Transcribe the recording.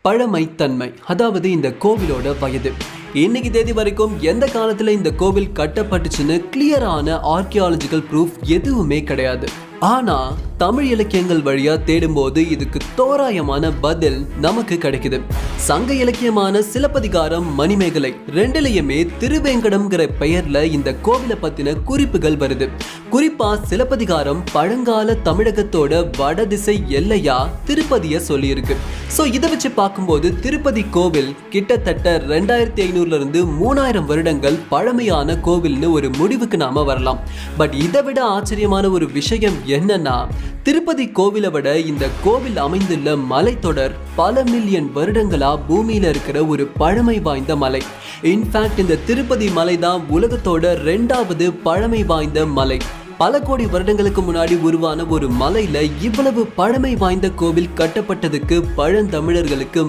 பழமைத்தன்மை, அதாவது இந்த கோவிலோட வயது. இன்னைக்கு தேதி வரைக்கும் எந்த காலத்துல இந்த கோவில் கட்டப்பட்டுச்சுன்னு கிளியரான ஆர்கியாலஜிக்கல் ப்ரூஃப் எதுவுமே கிடையாது. ஆனா தமிழ் இலக்கியங்கள் வழியா தேடும்போது இதுக்கு தோராயமான பதில் நமக்கு கிடைக்குது. சங்க இலக்கியமான சிலப்பதிகாரம், மணிமேகலை ரெண்டுலயுமே திருவேங்கடம்ங்கிற பெயர்ல இந்த கோவிலை பத்தின குறிப்புகள் வருது. குறிப்பா சிலப்பதிகாரம் பழங்கால தமிழகத்தோட வடதிசை எல்லையா திருப்பதிய சொல்லியிருக்கு. சோ இதை வச்சு பார்க்கும்போது திருப்பதி கோவில் கிட்டத்தட்ட 2500 இருந்து 3000 வருடங்கள் பழமையான கோவில்னு ஒரு முடிவுக்கு நாம வரலாம். பட் இதை விட ஆச்சரியமான ஒரு விஷயம் என்னன்னா, திருப்பதி கோவிலை விட இந்த கோவில் அமைந்துள்ள மலைத்தொடர் பல மில்லியன் வருடங்களா பூமியில இருக்கிற ஒரு பழமை வாய்ந்த மலை. இன்ஃபேக்ட் இந்த திருப்பதி மலை தான் உலகத்தோட 2வது பழமை வாய்ந்த மலை. பல கோடி வருடங்களுக்கு முன்னாடி உருவான ஒரு மலையில இவ்வளவு பழமை வாய்ந்த கோவில் கட்டப்பட்டதுக்கு பழந்தமிழர்களுக்கு